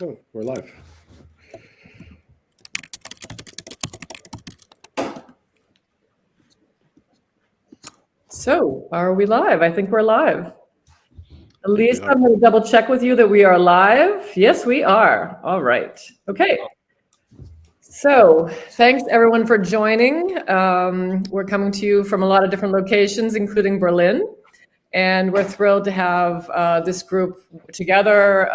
Oh, we're live. So, are we live? I think we're live. At least I'm going to double check with you that we are live. Yes, we are. All right. Okay. So, thanks everyone for joining. We're coming to you from a lot of different locations, including Berlin. And we're thrilled to have this group together.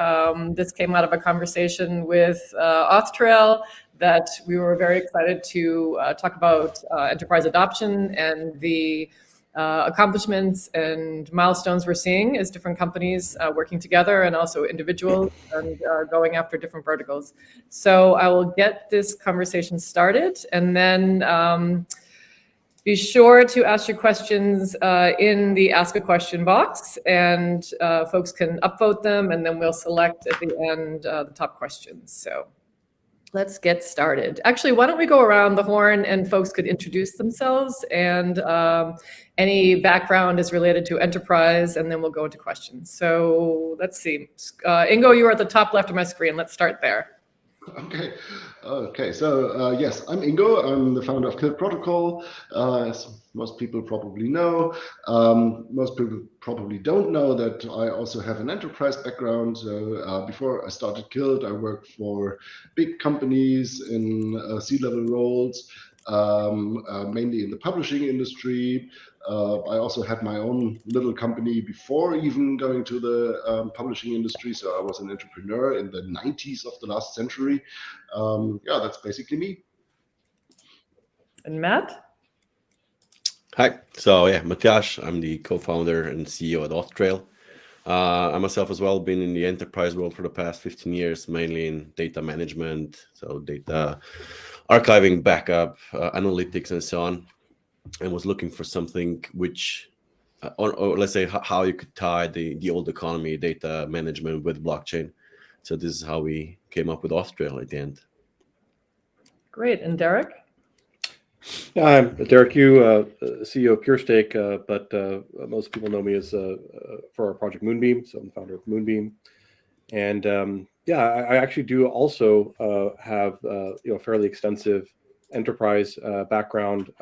This came out of a conversation with Authtrail that we were very excited to talk about enterprise adoption and the accomplishments and milestones we're seeing as different companies working together and also individuals and going after different verticals. So I will get this conversation started, and then be sure to ask your questions in the Ask a Question box, and folks can upvote them, and then we'll select at the end the top questions. So let's get started. Actually, why don't we go around the horn and folks could introduce themselves and any background is related to enterprise, and then we'll go into questions. So let's see. Ingo, you are at the top left of my screen. Let's start there. Okay. So yes, I'm Ingo. I'm the founder of KILT Protocol. As most people probably know, most people probably don't know that I also have an enterprise background. So before I started KILT, I worked for big companies in C-level roles, mainly in the publishing industry. I also had my own little company before even going to the publishing industry. So I was an entrepreneur in the 90s of the last century. Yeah, that's basically me. And Matt? Hi. So yeah, Matjaz. I'm the co-founder and CEO at Authtrail. I myself as well been in the enterprise world for the past 15 years, mainly in data management, so data archiving, backup, analytics, and so on. And was looking for something which, or let's say how you could tie the old economy, data management with blockchain. So this is how we came up with Authtrail at the end. Great. And Derek? I'm Derek Yu, CEO of PureStake, but most people know me as for our project Moonbeam. So I'm the founder of Moonbeam. And yeah, I actually do also have fairly extensive enterprise background.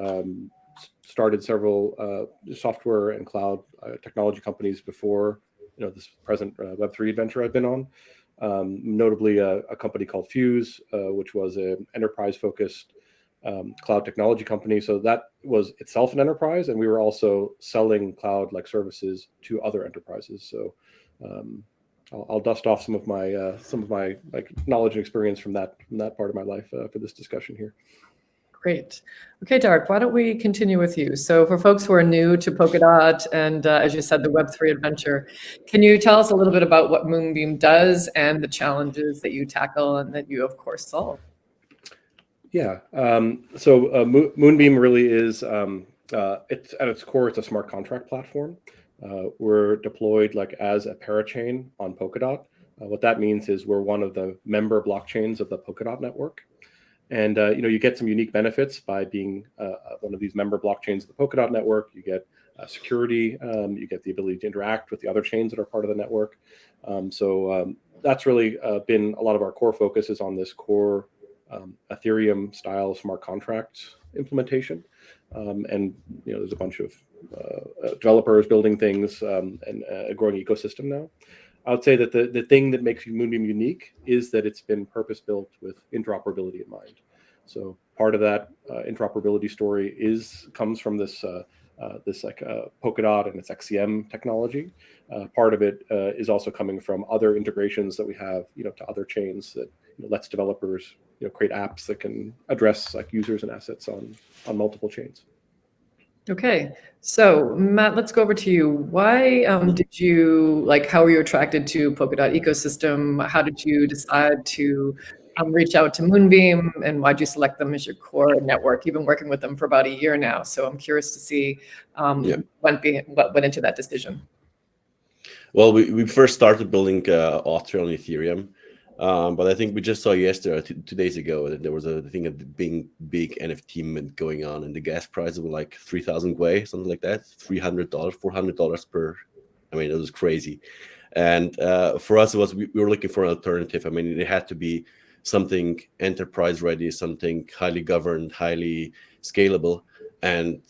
Started several software and cloud technology companies before this present Web3 adventure I've been on. Notably a company called Fuse, which was an enterprise-focused cloud technology company. So that was itself an enterprise, and we were also selling cloud-like services to other enterprises. So I'll dust off some of my knowledge and experience from that part of my life for this discussion here. Great. Okay, Derek, why don't we continue with you? So for folks who are new to Polkadot and, as you said, the Web3 adventure, can you tell us a little bit about what Moonbeam does and the challenges that you tackle and that you, of course, solve? Yeah. So Moonbeam really is, it's at its core, it's a smart contract platform. We're deployed as a parachain on Polkadot. What that means is we're one of the member blockchains of the Polkadot network. And you get some unique benefits by being one of these member blockchains of the Polkadot network. You get security. You get the ability to interact with the other chains that are part of the network. So that's really been a lot of our core focus is on this core Ethereum style smart contract implementation. And there's a bunch of developers building things and a growing ecosystem now. I would say that the thing that makes Moonbeam unique is that it's been purpose-built with interoperability in mind. So part of that interoperability story comes from this Polkadot and its XCM technology. Part of it is also coming from other integrations that we have, to other chains that lets developers create apps that can address users and assets on multiple chains. Okay, so Matt, let's go over to you. Why did you, how were you attracted to Polkadot ecosystem? How did you decide to reach out to Moonbeam, and why did you select them as your core network? You've been working with them for about a year now, so I'm curious to see what went into that decision. Well, we first started building Authtrail on Ethereum. But I think we just saw yesterday, 2 days ago, that there was a thing of big NFT mint going on, and the gas prices were like 3,000 Gwei, something like that, $300, $400 per. I mean, it was crazy. And for us, we were looking for an alternative. I mean, it had to be something enterprise ready, something highly governed, highly scalable. And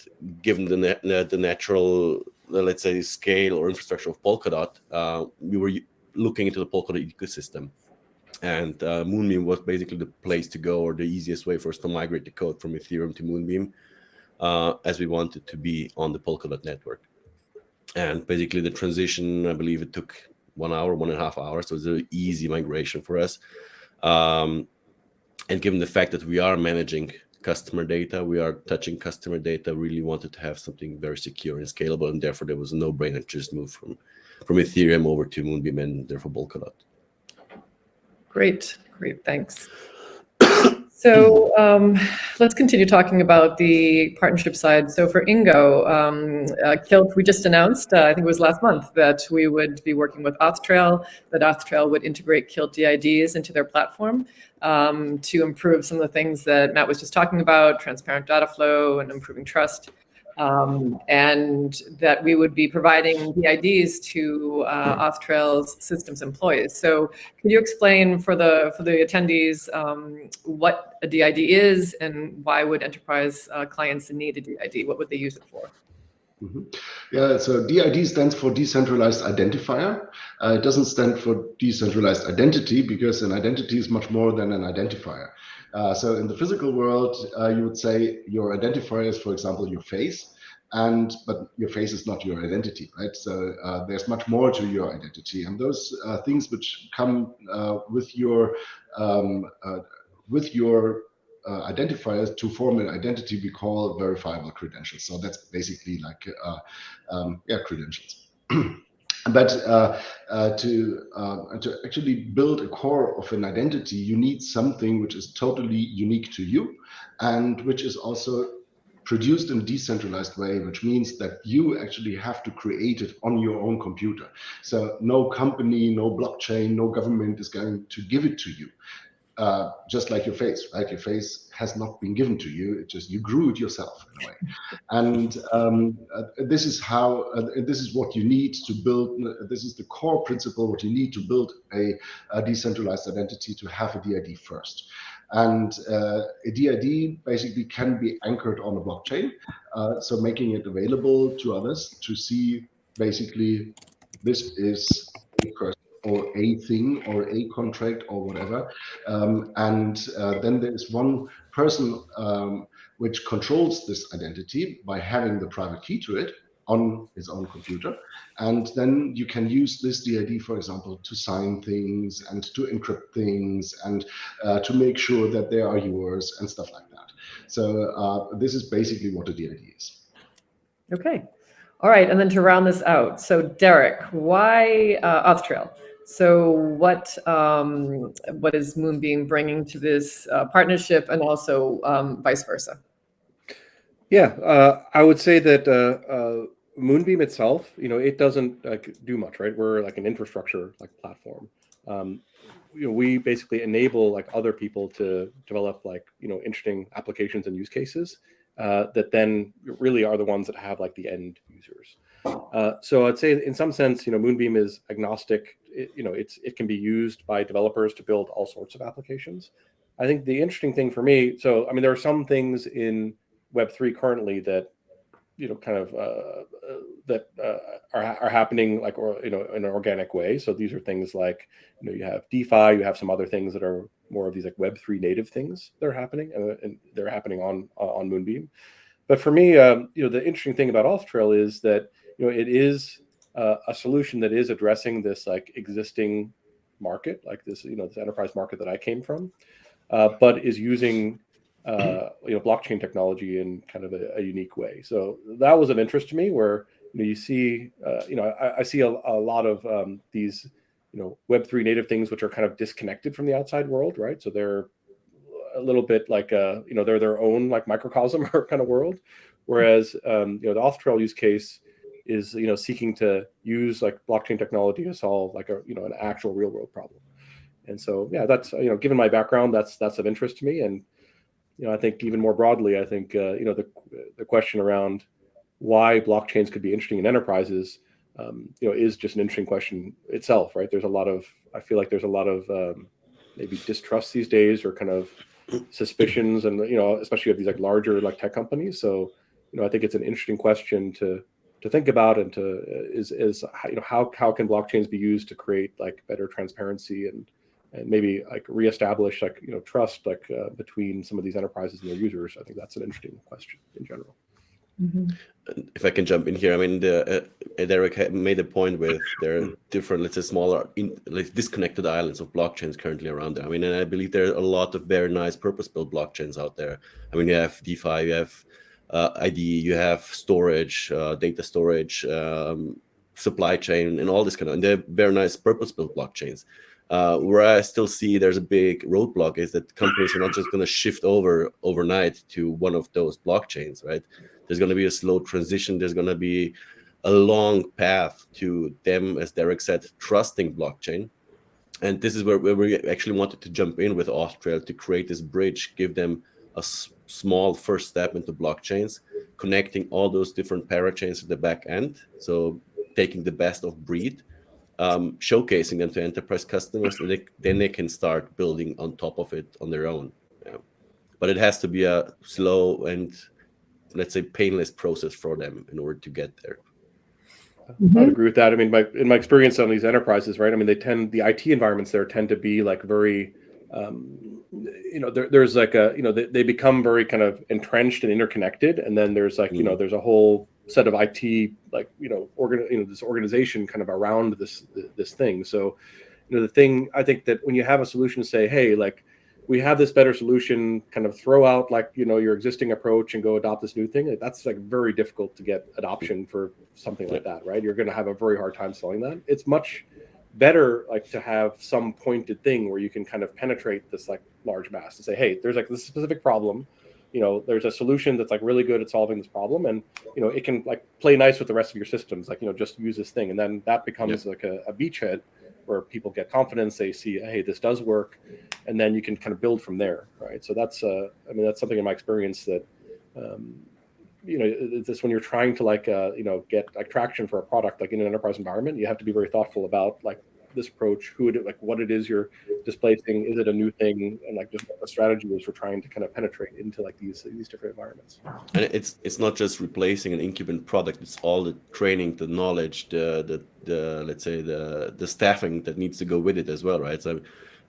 given the natural, let's say, scale or infrastructure of Polkadot, we were looking into the Polkadot ecosystem. And Moonbeam was basically the place to go, or the easiest way for us to migrate the code from Ethereum to Moonbeam, as we wanted to be on the Polkadot network. And basically the transition, I believe it took 1 hour, 1.5 hours. So it's an easy migration for us. And given the fact that we are managing customer data, we are touching customer data, really wanted to have something very secure and scalable. And therefore, there was a no-brainer to just move from Ethereum over to Moonbeam and therefore Polkadot. Great, thanks. So let's continue talking about the partnership side. So for Ingo, KILT, we just announced, I think it was last month, that we would be working with Authtrail, that Authtrail would integrate KILT DIDs into their platform to improve some of the things that Matt was just talking about, transparent data flow and improving trust. And that we would be providing DIDs to Authtrail's systems employees. So can you explain for the attendees what a DID is and why would enterprise clients need a DID? What would they use it for? Mm-hmm. Yeah, so DID stands for decentralized identifier. It doesn't stand for decentralized identity, because an identity is much more than an identifier. So in the physical world, you would say your identifier is, for example, your face, but your face is not your identity, right? So there's much more to your identity, and those things which come with your identifiers to form an identity we call verifiable credentials. So that's basically like credentials. But to actually build a core of an identity, you need something which is totally unique to you, and which is also produced in a decentralized way, which means that you actually have to create it on your own computer. So no company, no blockchain, no government is going to give it to you. Just like your face, right? Your face has not been given to you. It just, you grew it yourself in a way. And this is how, this is what you need to build. This is the core principle, what you need to build a decentralized identity, to have a DID first. And a DID basically can be anchored on a blockchain. So making it available to others to see basically this is a person or a thing or a contract or whatever. And then there is one person which controls this identity by having the private key to it on his own computer. And then you can use this DID, for example, to sign things and to encrypt things and to make sure that they are yours and stuff like that. So this is basically what a DID is. Okay. All right. And then to round this out, so Derek, why Authtrail? So what is Moonbeam bringing to this partnership, and also vice versa? Yeah, I would say that Moonbeam itself, it doesn't do much, right? We're like an infrastructure platform. We basically enable other people to develop interesting applications and use cases that then really are the ones that have the end users. So I'd say in some sense, Moonbeam is agnostic. It can be used by developers to build all sorts of applications. I think the interesting thing for me, so I mean, there are some things in Web3 currently that are happening in an organic way. So these are things like you have DeFi, you have some other things that are more of these Web3 native things that are happening, and they're happening on Moonbeam. But for me, the interesting thing about Authtrail is that it is a solution that is addressing this existing market, this this enterprise market that I came from, but is using blockchain technology in kind of a unique way. So that was of interest to me, where you see I see a lot of these Web3 native things which are kind of disconnected from the outside world, right? So they're a little bit they're their own microcosm or kind of world, whereas the Authtrail use case is seeking to use blockchain technology to solve an actual real world problem. And so yeah, that's given my background, that's of interest to me. And I think even more broadly, I think the question around why blockchains could be interesting in enterprises is just an interesting question itself, right? I feel like there's a lot of maybe distrust these days, or kind of suspicions, and especially of these like larger like tech companies. So I think it's an interesting question to think about, and how can blockchains be used to create like better transparency and maybe like reestablish like trust between some of these enterprises and their users. I think that's an interesting question in general. Mm-hmm. If I can jump in here, I mean, Derek made a point with there are different, let's say, smaller, disconnected islands of blockchains currently around there. I mean, and I believe there are a lot of very nice purpose-built blockchains out there. I mean, you have DeFi, you have ID, you have storage, data storage, supply chain, and all this kind of, and they're very nice purpose-built blockchains. Where I still see there's a big roadblock is that companies are not just going to shift over overnight to one of those blockchains, right? There's going to be a slow transition. There's going to be a long path to them, as Derek said, trusting blockchain. And this is where we actually wanted to jump in with Authtrail to create this bridge, give them a small first step into blockchains, connecting all those different parachains at the back end. So taking the best of breed, showcasing them to enterprise customers, and then they can start building on top of it on their own. Yeah. But it has to be a slow and, let's say, painless process for them in order to get there. Mm-hmm. I would agree with that. I mean, in my experience on these enterprises, right? I mean, the IT environments there tend to be like very, there's like they become very kind of entrenched and interconnected, and then there's like there's a whole set of IT like this organization kind of around this thing. So the thing, I think that when you have a solution, say, hey, like we have this better solution, kind of throw out like your existing approach and go adopt this new thing, that's like very difficult to get adoption for something like that, right? You're going to have a very hard time selling that. It's much better like to have some pointed thing where you can kind of penetrate this like large mass and say, hey, there's like this specific problem, there's a solution that's like really good at solving this problem, and it can like play nice with the rest of your systems, like just use this thing, and then that becomes like a beachhead where people get confidence, they see, hey, this does work, and then you can kind of build from there, right? So that's that's something in my experience that this, when you're trying to like get like traction for a product like in an enterprise environment, you have to be very thoughtful about like this approach, what it is you're displacing, is it a new thing, and like just what the strategy is for trying to kind of penetrate into like these different environments. And it's not just replacing an incumbent product; it's all the training, the knowledge, the let's say the staffing that needs to go with it as well, right? So,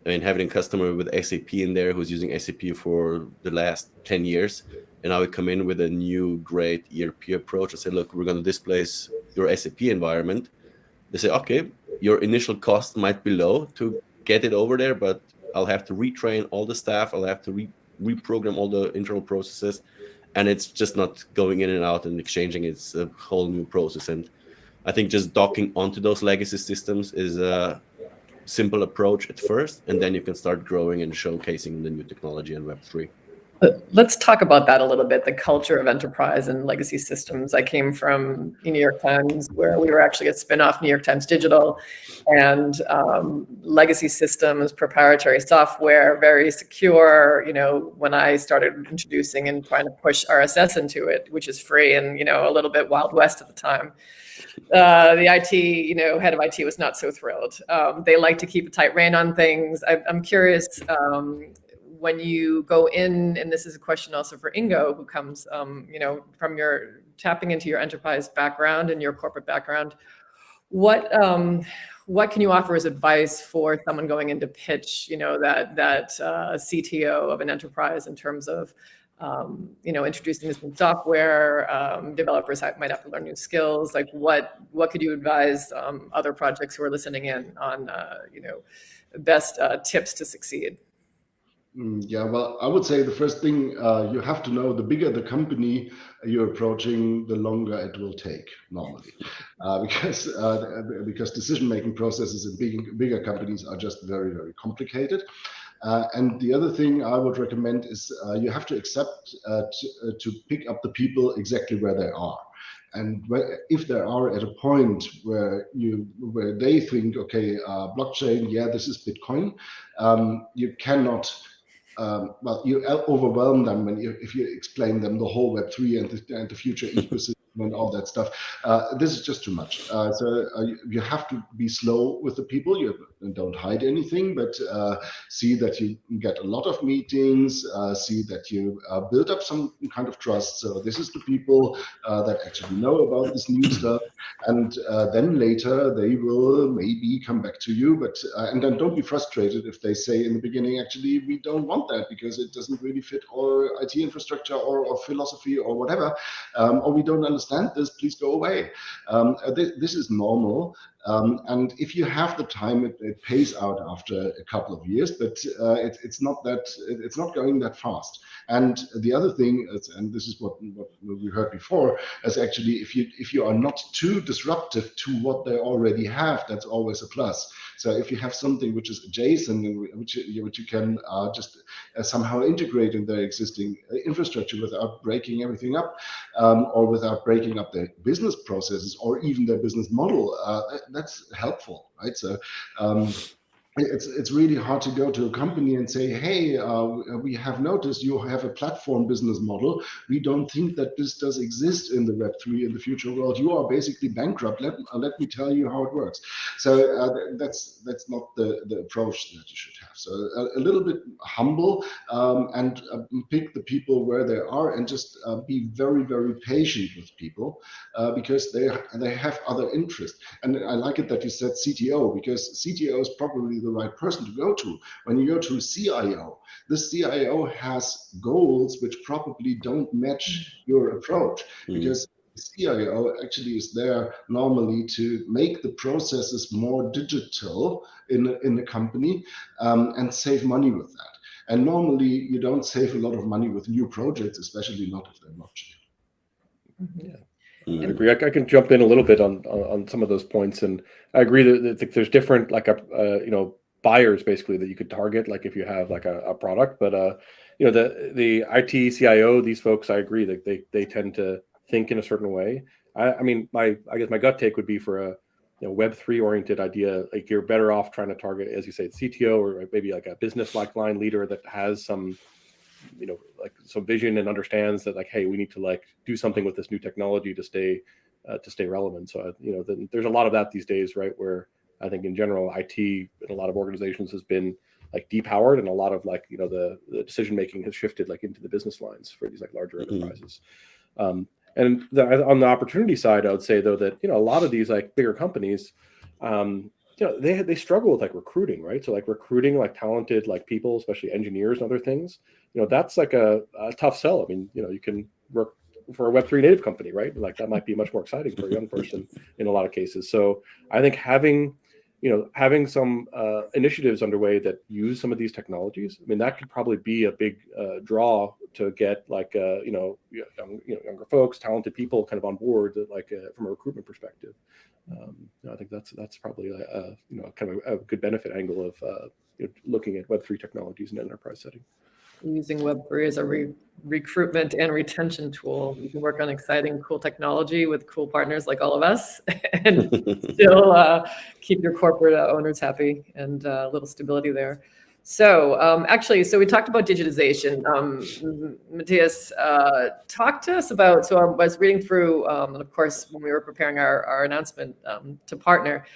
I mean, having a customer with SAP in there who's using SAP for the last 10 years, and I would come in with a new great ERP approach and say, look, we're going to displace your SAP environment. They say, okay, your initial cost might be low to get it over there, but I'll have to retrain all the staff. I'll have to reprogram all the internal processes. And it's just not going in and out and exchanging. It's a whole new process. And I think just docking onto those legacy systems is a simple approach at first, and then you can start growing and showcasing the new technology in Web3. Let's talk about that a little bit, the culture of enterprise and legacy systems. I came from New York Times, where we were actually a spin-off New York Times Digital, and legacy systems, proprietary software, very secure. When I started introducing and trying to push RSS into it, which is free and, a little bit Wild West at the time, the IT, head of IT was not so thrilled. They like to keep a tight rein on things. I'm curious, when you go in, and this is a question also for Ingo, who comes, from your tapping into your enterprise background and your corporate background, what can you offer as advice for someone going into pitch, that CTO of an enterprise in terms of, introducing this new software, developers might have to learn new skills. Like what could you advise other projects who are listening in on, best tips to succeed? Yeah, well, I would say the first thing you have to know, the bigger the company you're approaching, the longer it will take normally, because decision-making processes in bigger companies are just very, very complicated. And the other thing I would recommend is you have to accept to pick up the people exactly where they are. And if they are at a point where they think, okay, blockchain, yeah, this is Bitcoin, you cannot. You overwhelm them if you explain them the whole Web3 and the future ecosystem and all that stuff. This is just too much. So you have to be slow with the people. You don't hide anything, but see that you get a lot of meetings, see that you build up some kind of trust. So this is the people that actually know about this new stuff. And then later they will maybe come back to you, but and then don't be frustrated if they say in the beginning, actually, we don't want that because it doesn't really fit our IT infrastructure or philosophy or whatever, or we don't understand this, please go away. This is normal. And if you have the time, it pays out after a couple of years, but it's not going that fast. And the other thing is, and this is what we heard before, is actually if you are not too disruptive to what they already have, that's always a plus. So if you have something which is adjacent and which you can just somehow integrate in their existing infrastructure without breaking everything up, or without breaking up their business processes or even their business model, that's helpful, right? So it's really hard to go to a company and say, hey, we have noticed you have a platform business model. We don't think that this does exist in the Web3 in the future world. You are basically bankrupt. Let me tell you how it works. So that's not the approach that you should have. So a little bit humble, and pick the people where they are, and just be very, very patient with people, because they have other interests. And I like it that you said CTO, because CTO is probably the right person to go to. When you go to CIO, the CIO has goals which probably don't match your approach, because the CIO actually is there normally to make the processes more digital in the company, and save money with that. And normally you don't save a lot of money with new projects, especially not if they're blockchain. Yeah, I agree. I can jump in a little bit on some of those points, and I agree that there's different buyers basically that you could target, like if you have like a product. But the IT CIO, these folks, I agree that they tend to think in a certain way. I guess my gut take would be for a Web3 oriented idea, like you're better off trying to target, as you say, CTO, or maybe like a business line leader that has some some vision and understands that, like, hey, we need to do something with this new technology to stay relevant. So there's a lot of that these days, right, where I think in general IT in a lot of organizations has been depowered, and a lot of the decision making has shifted into the business lines for these larger enterprises. And on the opportunity side, I would say though that a lot of these bigger companies, they struggle with recruiting, right? So recruiting talented people, especially engineers and other things, that's a tough sell. I mean, you can work for a Web3 native company, right? That might be much more exciting for a young person in a lot of cases. So I think having some initiatives underway that use some of these technologies, I mean, that could probably be a big draw to get younger folks, talented people kind of on board from a recruitment perspective. I think that's probably kind of a good benefit angle of looking at Web3 technologies in an enterprise setting. Using Web3 as a recruitment and retention tool. You can work on exciting, cool technology with cool partners like all of us, and still keep your corporate owners happy, and a little stability there. So so we talked about digitization. Matjaz, talk to us about, so I was reading through, and of course, when we were preparing our announcement to partner,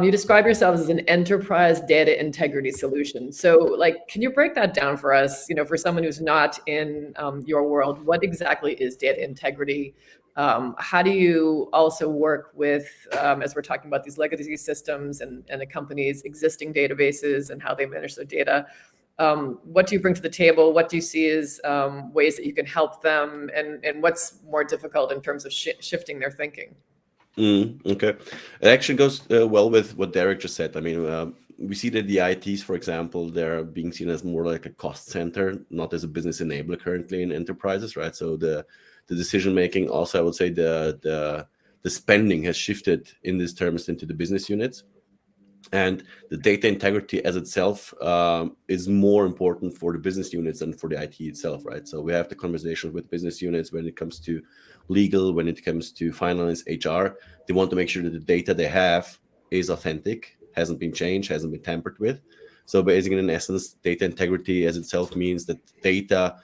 you describe yourselves as an enterprise data integrity solution. So can you break that down for us, for someone who's not in your world? What exactly is data integrity? How do you also work with, as we're talking about these legacy systems and a company's existing databases and how they manage their data? What do you bring to the table? What do you see as ways that you can help them? And what's more difficult in terms of shifting their thinking? Okay. It actually goes well with what Derek just said. I mean, we see that the ITs, for example, they're being seen as more like a cost center, not as a business enabler currently in enterprises, right? So the decision making, also I would say the spending has shifted in these terms into the business units. And the data integrity as itself is more important for the business units than for the IT itself, right? So we have the conversation with business units when it comes to legal, when it comes to finance, HR. They want to make sure that the data they have is authentic, hasn't been changed, hasn't been tampered with. So basically, in essence, data integrity as itself means that data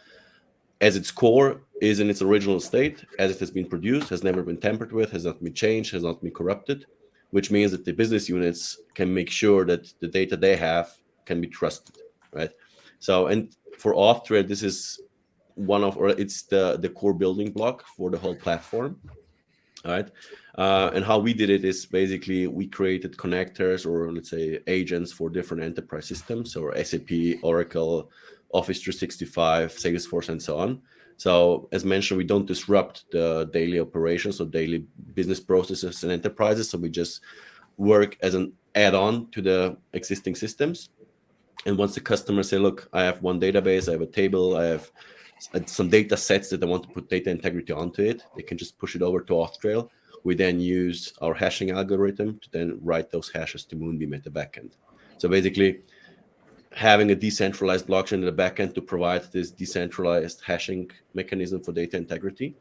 as its core is in its original state, as it has been produced, has never been tampered with, has not been changed, has not been corrupted, which means that the business units can make sure that the data they have can be trusted, right? So, and for Authtrail, this is it's the core building block for the whole platform. All right. And how we did it is basically we created connectors, or let's say agents, for different enterprise systems, or SAP, Oracle, Office 365, Salesforce, and so on. So as mentioned, we don't disrupt the daily operations or daily business processes and enterprises. So we just work as an add-on to the existing systems. And once the customer say, look, I have one database, I have a table, I have some data sets that I want to put data integrity onto it, they can just push it over to Authtrail. We then use our hashing algorithm to then write those hashes to Moonbeam at the backend. So basically, having a decentralized blockchain in the backend to provide this decentralized hashing mechanism for data integrity,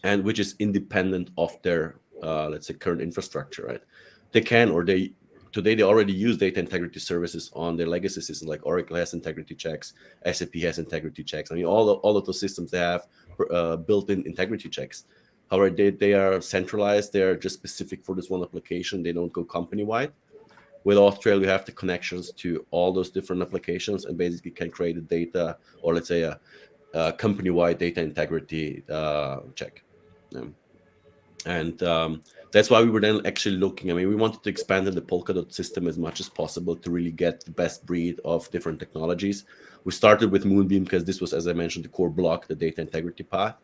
and which is independent of their, let's say, current infrastructure, right? They can, or today they already use data integrity services on their legacy systems, like Oracle has integrity checks, SAP has integrity checks. I mean, all of those systems, they have built-in integrity checks. However, they are centralized. They're just specific for this one application. They don't go company-wide. With Authtrail, you have the connections to all those different applications and basically can create a data, or let's say a company-wide data integrity check. That's why we were then actually looking. I mean, we wanted to expand in the Polkadot system as much as possible to really get the best breed of different technologies. We started with Moonbeam because this was, as I mentioned, the core block, the data integrity path.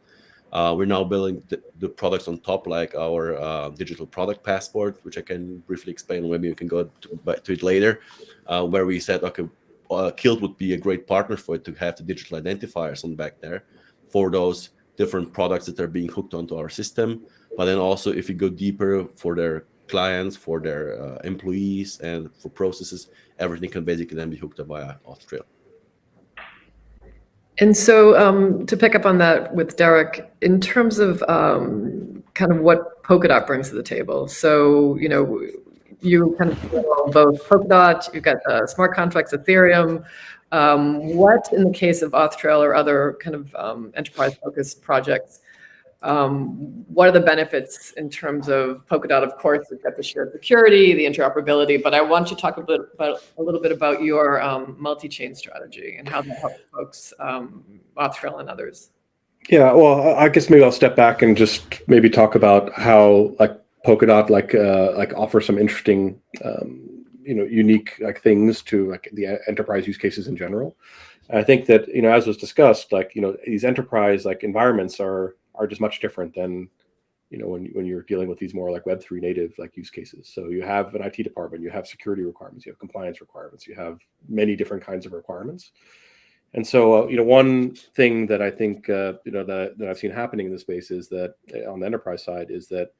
We're now building the products on top, like our digital product passport, which I can briefly explain. Maybe you can go to it later, where we said, okay, KILT would be a great partner for it to have the digital identifiers on the back there for those different products that are being hooked onto our system. But then also, if you go deeper for their clients, for their employees, and for processes, everything can basically then be hooked up via Authtrail. And so to pick up on that with Derek, in terms of kind of what Polkadot brings to the table. So, you know, you kind of both Polkadot, you've got smart contracts, Ethereum. What, in the case of Authtrail or other kind of enterprise-focused projects, what are the benefits in terms of Polkadot? Of course, we've got the shared security, the interoperability, but I want you to talk a little bit about your multi-chain strategy and how that helps folks, Authtrail and others. Yeah, well, I guess maybe I'll step back and just maybe talk about how like Polkadot like offers some interesting unique like things to like the enterprise use cases in general. And I think that, as was discussed, like, these enterprise like environments are just much different than, when you're dealing with these more like Web3 native like use cases. So you have an IT department, you have security requirements, you have compliance requirements, you have many different kinds of requirements. And so, one thing that I think, that I've seen happening in this space is that on the enterprise side is that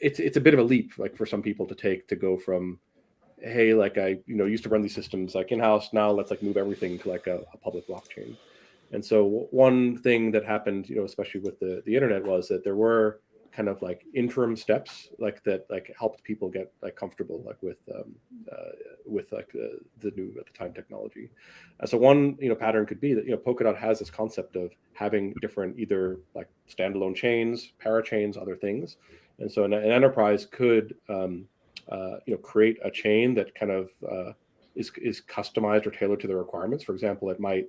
it's a bit of a leap, like for some people to take to go from, hey, like I, used to run these systems like in-house, now let's like move everything to like a public blockchain. And so one thing that happened, especially with the internet, was that there were kind of like interim steps like that, like helped people get like comfortable like with like the new at the time technology. So one pattern could be that Polkadot has this concept of having different either like standalone chains, parachains, other things, and so an enterprise could create a chain that kind of is customized or tailored to the requirements. For example, it might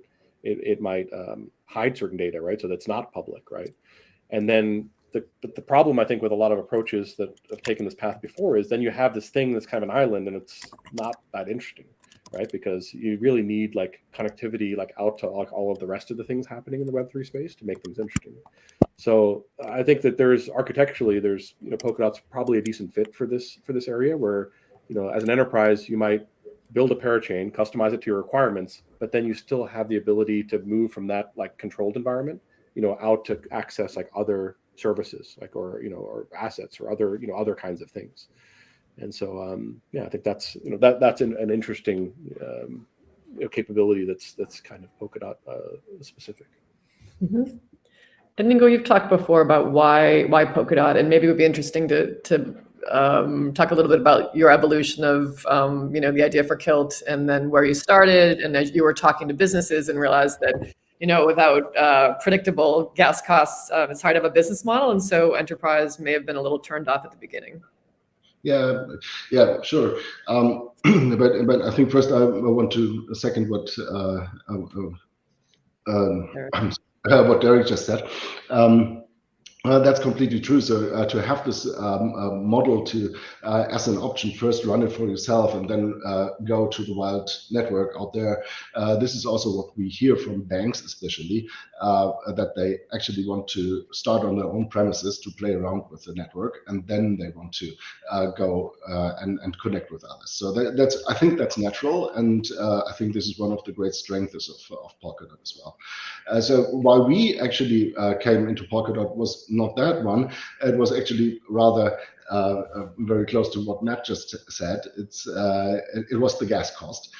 hide certain data, right? So that's not public, right? And then the problem, I think, with a lot of approaches that have taken this path before is then you have this thing that's kind of an island and it's not that interesting, right? Because you really need like connectivity like out to like all of the rest of the things happening in the Web3 space to make things interesting. So I think that architecturally, Polkadot's probably a decent fit for this area where, as an enterprise, you might build a parachain, customize it to your requirements, but then you still have the ability to move from that like controlled environment, out to access like other services, like or assets or other kinds of things. And so I think that's that's an interesting capability that's kind of Polkadot specific. Mm-hmm. And Ingo, you've talked before about why Polkadot, and maybe it would be interesting to talk a little bit about your evolution of the idea for KILT and then where you started, and as you were talking to businesses and realized that without predictable gas costs, it's hard to have a business model. And so enterprise may have been a little turned off at the beginning. Yeah, sure. But I think first I want to second what Derek just said. That's completely true. So to have this model to, as an option, first run it for yourself and then go to the wild network out there. This is also what we hear from banks, especially, that they actually want to start on their own premises to play around with the network, and then they want to go and connect with others. So I think that's natural, and I think this is one of the great strengths of Polkadot as well. So while we actually came into Polkadot was not that one. It was actually rather very close to what Matt just said. It was the gas cost,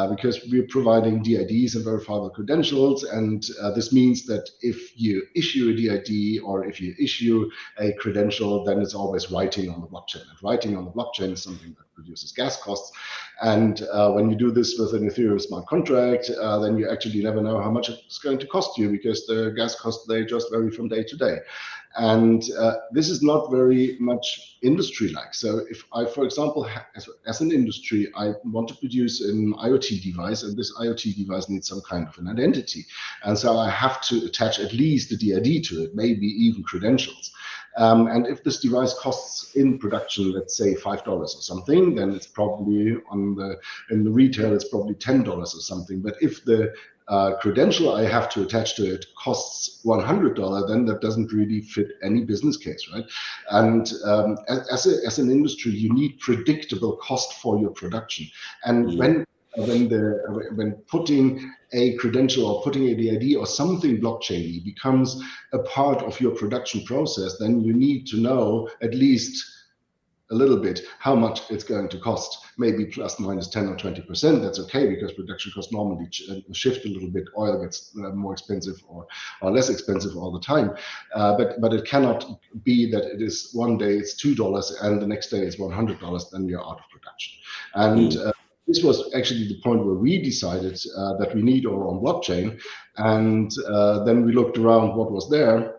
because we're providing DIDs and verifiable credentials, and this means that if you issue a DID or if you issue a credential, then it's always writing on the blockchain. And writing on the blockchain is something that produces gas costs. And when you do this with an Ethereum smart contract, then you actually never know how much it's going to cost you, because the gas costs, they just vary from day to day. And this is not very much industry-like. So if I, for example, as an industry, I want to produce an IoT device, and this IoT device needs some kind of an identity. And so I have to attach at least a DID to it, maybe even credentials. And if this device costs in production, let's say $5 or something, then it's probably in the retail, it's probably $10 or something. But if the credential I have to attach to it costs $100, then that doesn't really fit any business case, right? And as an industry, you need predictable cost for your production. And when putting a credential or putting a DID or something blockchain becomes a part of your production process, then you need to know at least a little bit how much it's going to cost, maybe plus minus 10 or 20%. That's okay, because production costs normally shift a little bit. Oil gets more expensive or less expensive all the time. But it cannot be that it is one day it's $2 and the next day it's $100, then you're out of production. And this was actually the point where we decided that we need our own blockchain. And then we looked around what was there.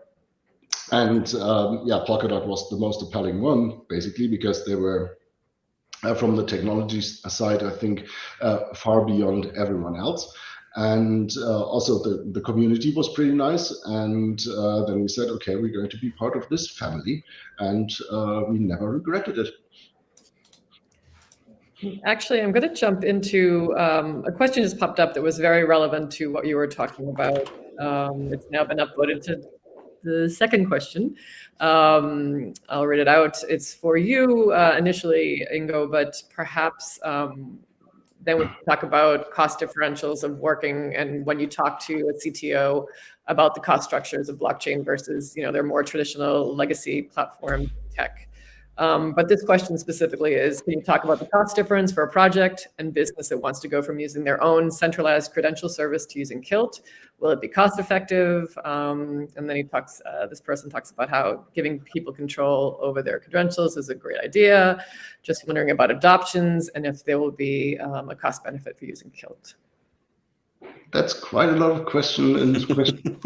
And Polkadot was the most appealing one, basically, because they were, from the technology side, I think, far beyond everyone else. And also the community was pretty nice. And then we said, okay, we're going to be part of this family. And we never regretted it. Actually, I'm going to jump into a question just popped up that was very relevant to what you were talking about. It's now been uploaded to the second question. I'll read it out. It's for you initially, Ingo, but perhaps then we talk about cost differentials of working, and when you talk to a CTO about the cost structures of blockchain versus their more traditional legacy platform tech. But this question specifically is, can you talk about the cost difference for a project and business that wants to go from using their own centralized credential service to using KILT? Will it be cost effective? And then this person talks about how giving people control over their credentials is a great idea. Just wondering about adoptions and if there will be a cost benefit for using KILT. That's quite a lot of question in this question.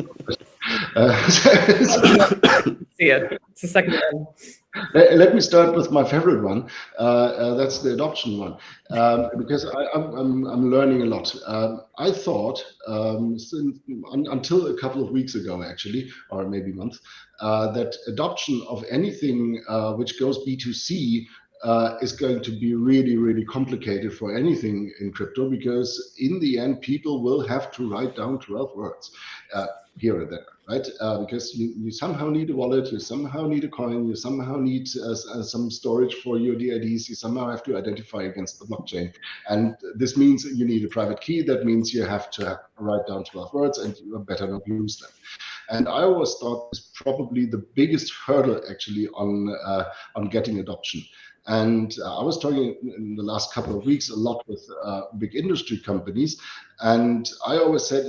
See it. It's the second one. Let me start with my favorite one. That's the adoption one, because I'm learning a lot. I thought until a couple of weeks ago, actually, or maybe a month, that adoption of anything which goes B2C is going to be really, really complicated for anything in crypto, because in the end, people will have to write down 12 words here and there, right? Because you somehow need a wallet, you somehow need a coin, you somehow need some storage for your DIDs, you somehow have to identify against the blockchain. And this means you need a private key. That means you have to write down 12 words, and you better not lose them. And I always thought it's probably the biggest hurdle actually on getting adoption. And I was talking in the last couple of weeks a lot with big industry companies, and I always said,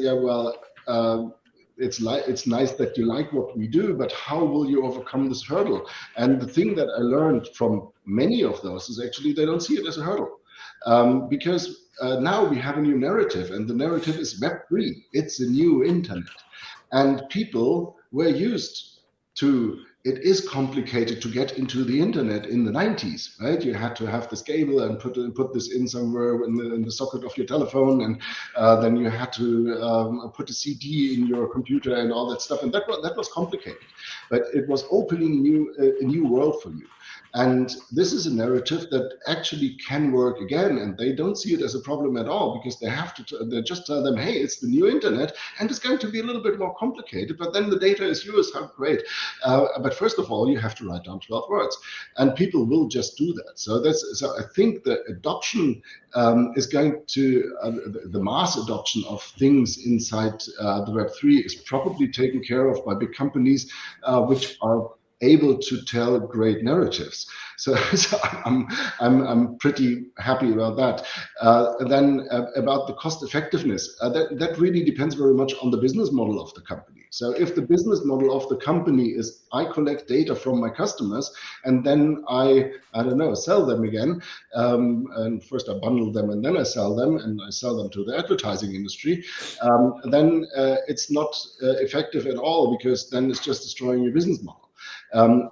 it's nice that you like what we do, but how will you overcome this hurdle? And the thing that I learned from many of those is actually they don't see it as a hurdle. because now we have a new narrative, and the narrative is Web3. It's a new internet. And people were used to, it is complicated to get into the internet in the 90s, right? You had to have this cable and put this in somewhere in the socket of your telephone, and then you had to put a CD in your computer and all that stuff, and that was complicated. But it was opening a new world for you. And this is a narrative that actually can work again, and they don't see it as a problem at all, because they just tell them, hey, it's the new internet, and it's going to be a little bit more complicated, but then the data is yours, how great. But first of all, you have to write down 12 words, and people will just do that. So I think the adoption is going to, the mass adoption of things inside the Web3 is probably taken care of by big companies, which are able to tell great narratives. So I'm pretty happy about that. Then about the cost effectiveness, that really depends very much on the business model of the company. So if the business model of the company is I collect data from my customers and then I don't know, sell them again, and first I bundle them and then I sell them, and I sell them to the advertising industry, then it's not effective at all, because then it's just destroying your business model.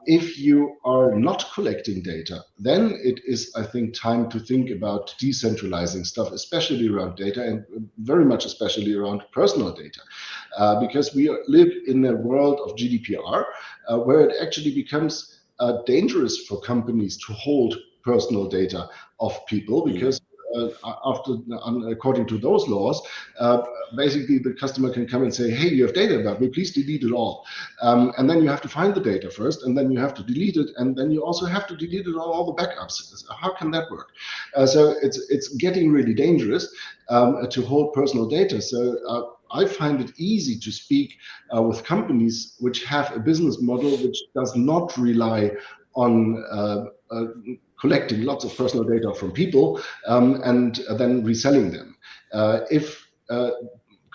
If you are not collecting data, then it is, I think, time to think about decentralizing stuff, especially around data, and very much especially around personal data, because we live in a world of GDPR, where it actually becomes dangerous for companies to hold personal data of people, because according to those laws, basically the customer can come and say, hey, you have data about me, please delete it all. And then you have to find the data first, and then you have to delete it, and then you also have to delete it on all the backups. How can that work? So it's getting really dangerous to hold personal data. So I find it easy to speak with companies which have a business model which does not rely on collecting lots of personal data from people and then reselling them. If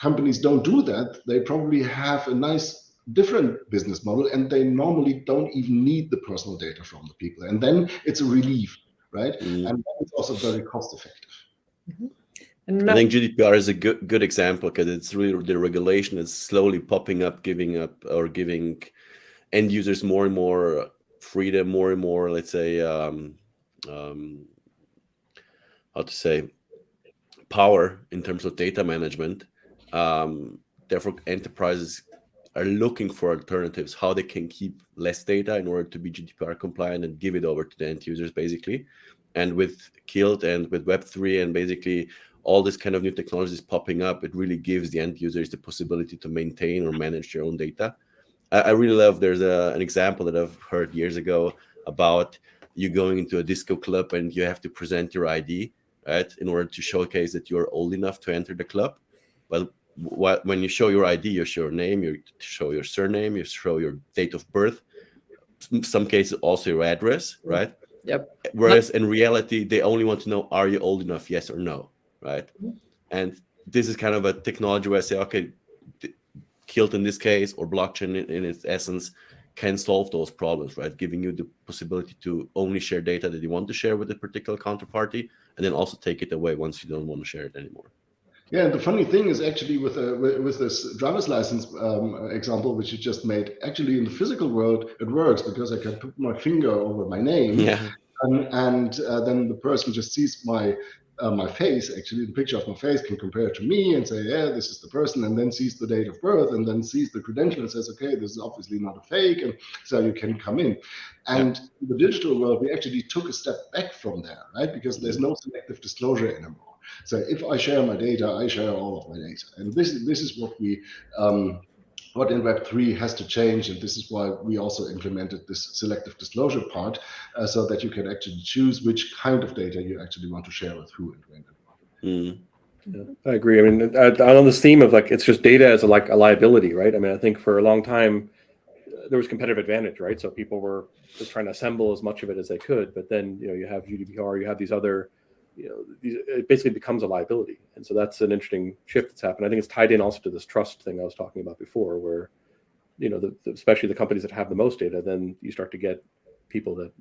companies don't do that, they probably have a nice different business model, and they normally don't even need the personal data from the people. And then it's a relief, right? And it's also very cost effective. And I think GDPR is a good example, because it's really the regulation is slowly popping up, giving end users more and more freedom, more and more, let's say, power in terms of data management. Therefore, enterprises are looking for alternatives, how they can keep less data in order to be GDPR compliant and give it over to the end users, basically. And with KILT and with Web3 and basically all this kind of new technologies popping up, it really gives the end users the possibility to maintain or manage their own data. I really love, there's an example that I've heard years ago about you going into a disco club and you have to present your ID, right, in order to showcase that you're old enough to enter the club. Well, when you show your ID, you show your name, you show your surname, you show your date of birth, in some cases also your address, right? Yep. Whereas in reality, they only want to know, are you old enough, yes or no, right? And this is kind of a technology where I say, okay, KILT in this case, or blockchain in its essence, can solve those problems, right? Giving you the possibility to only share data that you want to share with a particular counterparty, and then also take it away once you don't want to share it anymore. Yeah, and the funny thing is actually with this driver's license example, which you just made, actually in the physical world, it works, because I can put my finger over my name, and then the person just sees my face, actually the picture of my face, can compare it to me and say, yeah, this is the person, and then sees the date of birth, and then sees the credential and says, okay, this is obviously not a fake, and so you can come in. And in the digital world, we actually took a step back from there, right? Because there's no selective disclosure anymore. So if I share my data, I share all of my data. And this is what we what in Web3 has to change, and this is why we also implemented this selective disclosure part, so that you can actually choose which kind of data you actually want to share with who and when. Yeah, I agree. I mean, on this theme of like, it's just data as a liability, right? I mean, I think for a long time there was competitive advantage, right? So people were just trying to assemble as much of it as they could, but then you have GDPR, you have these other, it basically becomes a liability, and so that's an interesting shift that's happened. I think it's tied in also to this trust thing I was talking about before, where especially the companies that have the most data, then you start to get people that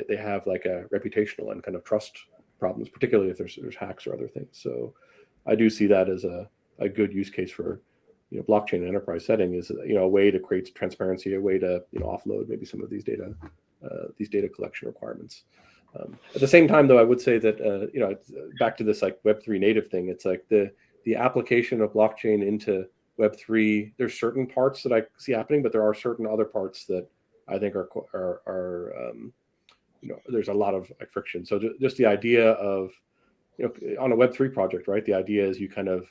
they have like a reputational and kind of trust problems, particularly if there's hacks or other things. So I do see that as a good use case for blockchain in enterprise setting, is a way to create transparency, a way to offload maybe some of these data collection requirements. At the same time, though, I would say that back to this like Web3 native thing, it's like the application of blockchain into Web3. There's certain parts that I see happening, but there are certain other parts that I think are there's a lot of like friction. So just the idea of on a Web3 project, right? The idea is you kind of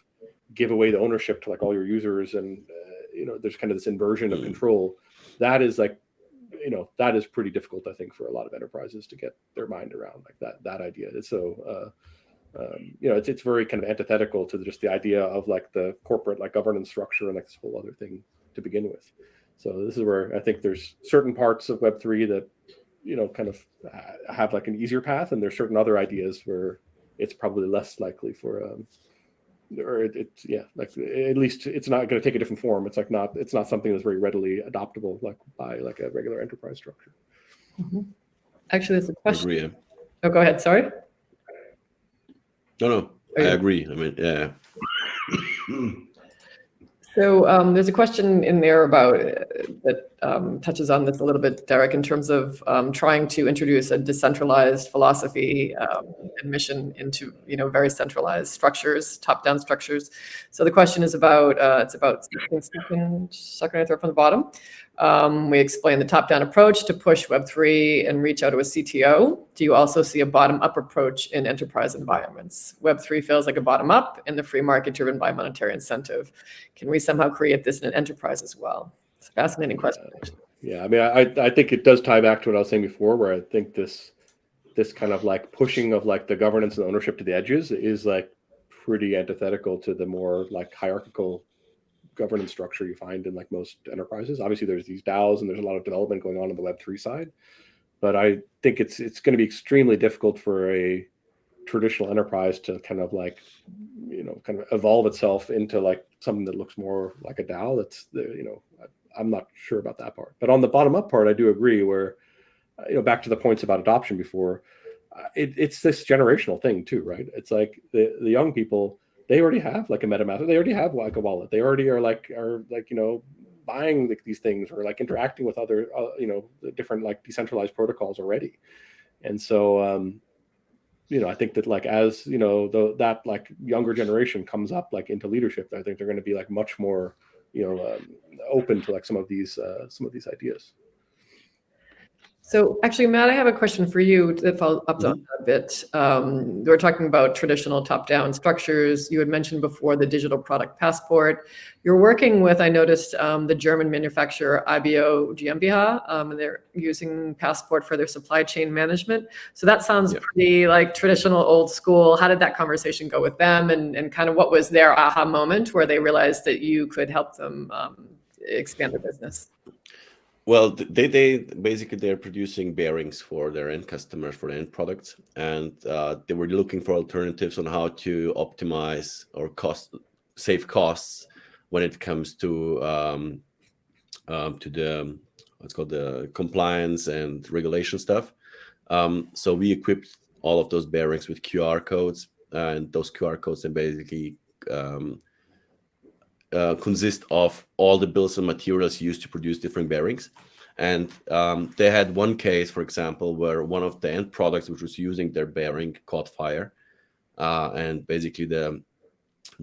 give away the ownership to like all your users, and there's kind of this inversion of control. That is like that is pretty difficult, I think, for a lot of enterprises to get their mind around, like that idea. So it's very kind of antithetical to just the idea of like the corporate like governance structure and like this whole other thing to begin with. So this is where I think there's certain parts of Web3 that kind of have like an easier path, and there's certain other ideas where it's probably less likely for like at least it's not going to take a different form. It's not something that's very readily adoptable like by like a regular enterprise structure. Mm-hmm. Actually, there's a question. I agree. Oh, go ahead. Sorry. No, I agree. I mean, yeah. So there's a question in there about that touches on this a little bit, Derek, in terms of trying to introduce a decentralized philosophy and mission into very centralized structures, top-down structures. So the question is about second from the bottom. We explain the top-down approach to push Web3 and reach out to a CTO. Do you also see a bottom-up approach in enterprise environments? Web3 feels like a bottom-up in the free market driven by monetary incentive. Can we somehow create this in an enterprise as well? It's a fascinating question. Yeah, I mean, I think it does tie back to what I was saying before, where I think this kind of like pushing of like the governance and ownership to the edges is like pretty antithetical to the more like hierarchical governance structure you find in like most enterprises. Obviously, there's these DAOs and there's a lot of development going on the Web3 side, but I think it's going to be extremely difficult for a traditional enterprise to kind of like kind of evolve itself into like something that looks more like a DAO. That's I'm not sure about that part. But on the bottom up part, I do agree. Where back to the points about adoption before, it's this generational thing too, right? It's like the young people, they already have like a MetaMask. They already have like a wallet. They already are buying these things or like interacting with other different like decentralized protocols already. And so I think that like as that like younger generation comes up like into leadership, I think they're going to be like much more open to like some of these ideas. So actually, Matt, I have a question for you that follows up on that a bit. We're talking about traditional top-down structures. You had mentioned before the digital product passport. You're working with, I noticed, the German manufacturer IBO GmbH, and they're using Passport for their supply chain management. So that sounds pretty like traditional, old school. How did that conversation go with them, and kind of what was their aha moment where they realized that you could help them expand their business? Well, they basically they're producing bearings for their end customers, for the end products, and they were looking for alternatives on how to optimize or save costs when it comes to the what's called the compliance and regulation stuff. So we equipped all of those bearings with QR codes, and those QR codes then basically consist of all the bills and materials used to produce different bearings. And they had one case, for example, where one of the end products which was using their bearing caught fire, and basically the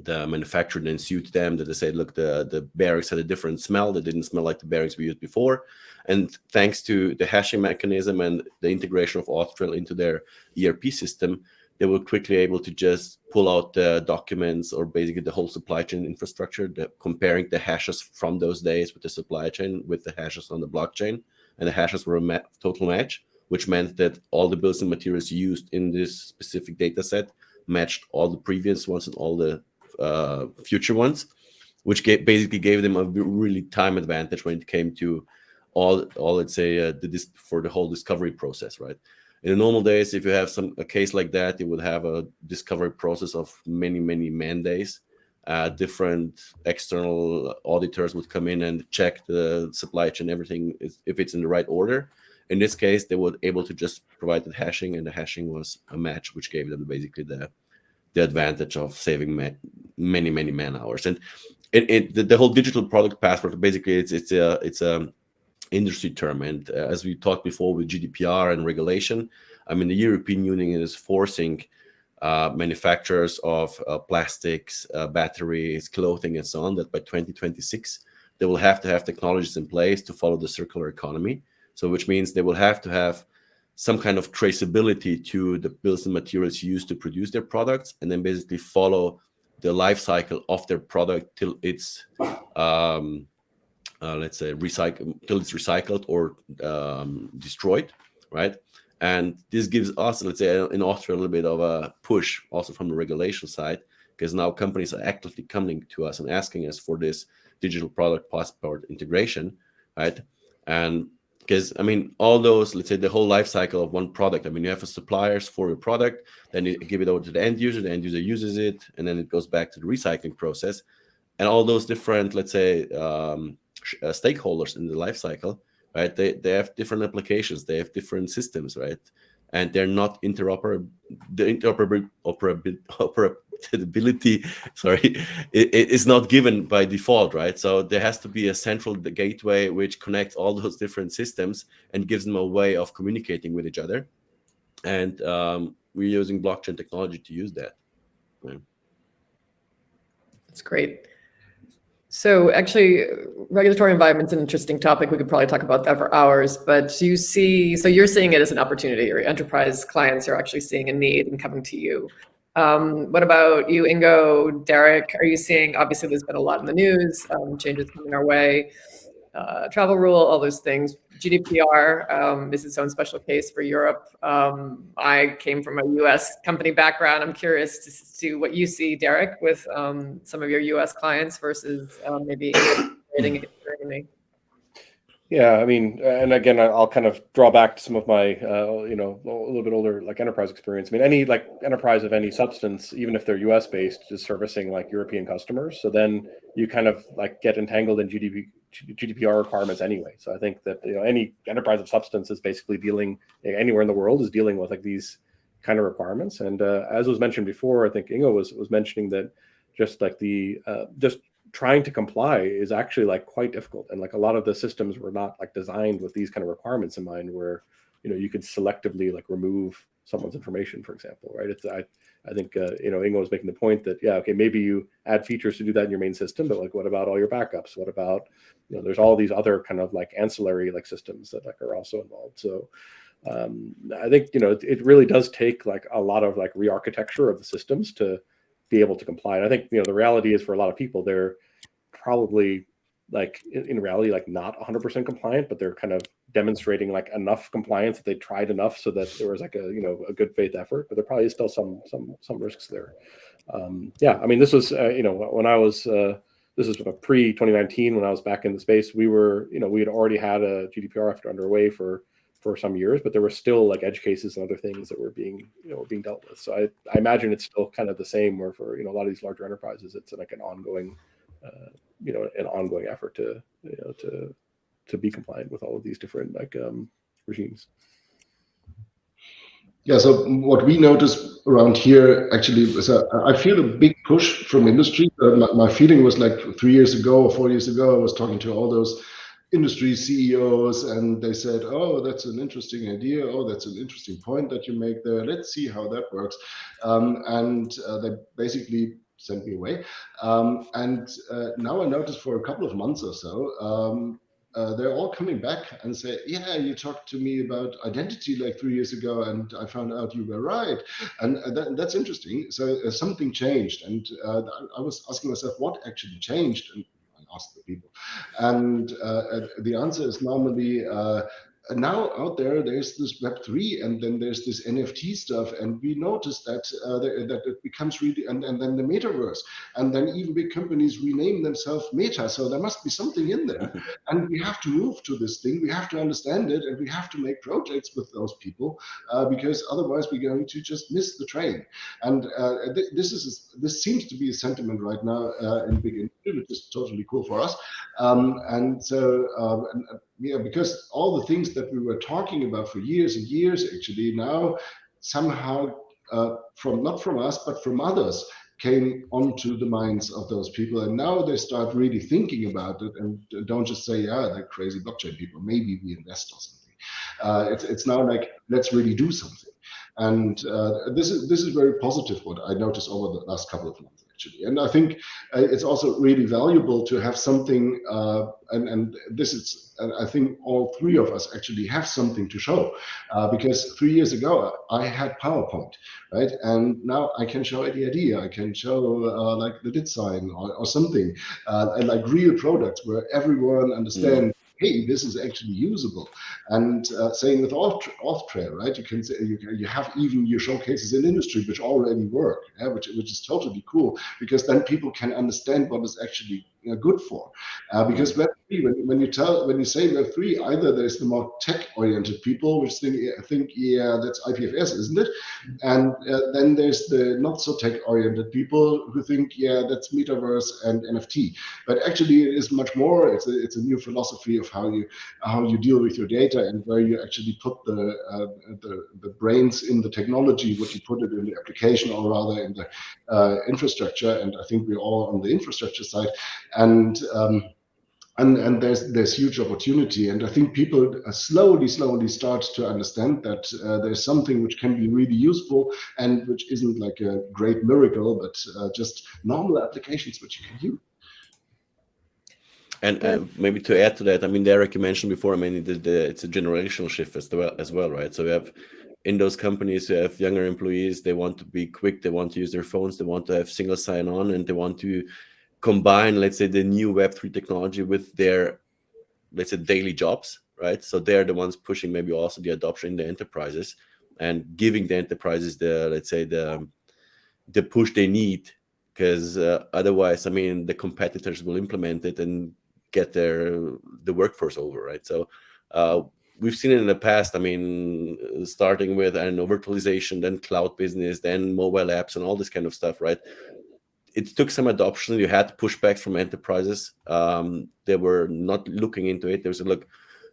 manufacturer then sued them that they said, look, the bearings had a different smell. They didn't smell like the bearings we used before. And thanks to the hashing mechanism and the integration of Authtrail into their ERP system, they were quickly able to just pull out the documents or basically the whole supply chain infrastructure, comparing the hashes from those days with the supply chain with the hashes on the blockchain. And the hashes were a total match, which meant that all the bills and materials used in this specific data set matched all the previous ones and all the future ones, which basically gave them a really time advantage when it came to all let's say, for the whole discovery process, right? In the normal days, if you have a case like that, you would have a discovery process of many man days. Different external auditors would come in and check the supply chain, everything, if it's in the right order. In this case, they were able to just provide the hashing, and the hashing was a match, which gave them basically the advantage of saving many man hours. And the whole digital product passport, basically it's a industry term. And as we talked before with GDPR and regulation, I mean, the European Union is forcing manufacturers of plastics, batteries, clothing, and so on, that by 2026 they will have to have technologies in place to follow the circular economy. So which means they will have to have some kind of traceability to the bills and materials used to produce their products, and then basically follow the life cycle of their product till it's let's say recycled or destroyed, right? And this gives us, let's say, in Austria, a little bit of a push also from the regulation side, because now companies are actively coming to us and asking us for this digital product passport integration, right? And because, I mean, all those, let's say, the whole life cycle of one product, I mean, you have a suppliers for your product, then you give it over to the end user uses it, and then it goes back to the recycling process. And all those different, let's say, stakeholders in the life cycle, right? They have different applications, they have different systems, right? And they're not interoperable. The interoperability, sorry, it is not given by default, right? So there has to be a central gateway which connects all those different systems and gives them a way of communicating with each other. And we're using blockchain technology to use that. Right? That's great. So actually, regulatory environment's an interesting topic. We could probably talk about that for hours, but you're seeing it as an opportunity, or enterprise clients are actually seeing a need and coming to you. What about you, Ingo, Derek? Are you seeing, obviously there's been a lot in the news, changes coming our way, travel rule, all those things. GDPR is its own special case for Europe. I came from a US company background. I'm curious to see what you see, Derek, with some of your US clients versus maybe integrating it in Germany. Yeah, I mean, and again, I'll kind of draw back to some of my, a little bit older like enterprise experience. I mean, any like enterprise of any substance, even if they're US based, is servicing like European customers. So then you kind of like get entangled in GDPR requirements anyway. So I think that any enterprise of substance is basically dealing anywhere in the world is dealing with like these kind of requirements. And as was mentioned before, I think Ingo was mentioning that just like just trying to comply is actually like quite difficult, and like a lot of the systems were not like designed with these kind of requirements in mind, where you could selectively like remove someone's information, for example, right? I think Ingo was making the point that okay, maybe you add features to do that in your main system, but like what about all your backups? What about there's all these other kind of like ancillary like systems that like are also involved. So I think it really does take like a lot of like re-architecture of the systems to be able to comply. And I think the reality is for a lot of people, they're probably like in reality like not 100% compliant, but they're kind of demonstrating like enough compliance that they tried enough so that there was like a good faith effort, but there probably is still some risks there. I mean, this was when I was this is pre-2019 when I was back in the space. We were we had already had a GDPR effort underway for some years, but there were still like edge cases and other things that were being dealt with. So I imagine it's still kind of the same, where for a lot of these larger enterprises, it's like an ongoing effort to be compliant with all of these different like regimes. Yeah, so what we notice around here actually is I feel a big push from industry. My feeling was like 3 years ago or 4 years ago, I was talking to all those industry CEOs, and they said, oh, that's an interesting idea. Oh, that's an interesting point that you make there. Let's see how that works. And they basically sent me away. And now I noticed for a couple of months or so, they're all coming back and say, yeah, you talked to me about identity like 3 years ago, and I found out you were right. And that's interesting. So something changed. And I was asking myself, what actually changed? And I asked the people. And the answer is normally, now out there's this Web3, and then there's this NFT stuff, and we noticed that that it becomes really, and then the metaverse, and then even big companies rename themselves Meta. So there must be something in there, and we have to move to this thing. We have to understand it, and we have to make projects with those people, because otherwise we're going to just miss the train. And this seems to be a sentiment right now in big industry, which is totally cool for us. And so because all the things that we were talking about for years and years, actually now somehow not from us, but from others, came onto the minds of those people, and now they start really thinking about it and don't just say, "Yeah, they're crazy blockchain people. Maybe we invest or something." It's now like, let's really do something, and this is very positive. What I noticed over the last couple of months, actually, and I think it's also really valuable to have something. And this is, I think, all three of us actually have something to show, because 3 years ago I had PowerPoint, right? And now I can show the idea, I can show like the DIT sign or something, and like real products where everyone understands, hey, this is actually usable. And same with Authtrail, right? You can say you have even your showcases in industry which already work, yeah? which is totally cool, because then people can understand what is actually good for. Because Web3, when you say Web3, either there's the more tech-oriented people which think, yeah, that's IPFS, isn't it? And then there's the not so tech-oriented people who think, yeah, that's metaverse and NFT. But actually, it is much more. It's a new philosophy of how you deal with your data, and where you actually put the brains in the technology, what you put it in the application, or rather in the infrastructure. And I think we're all on the infrastructure side. And there's huge opportunity, and I think people slowly start to understand that there's something which can be really useful, and which isn't like a great miracle, but just normal applications which you can use. And maybe to add to that, I mean, Derek, you mentioned before, I mean, it's a generational shift as well, right? So we have in those companies who have younger employees, they want to be quick, they want to use their phones, they want to have single sign-on, and they want to combine, let's say, the new Web3 technology with their, let's say, daily jobs, right? So they're the ones pushing maybe also the adoption in the enterprises and giving the enterprises the, let's say, the push they need, because otherwise, I mean, the competitors will implement it and get the workforce over, right? So we've seen it in the past. I mean, starting with, I don't know, virtualization, then cloud business, then mobile apps and all this kind of stuff, right? It took some adoption. You had pushbacks from enterprises. They were not looking into it. They was like, look,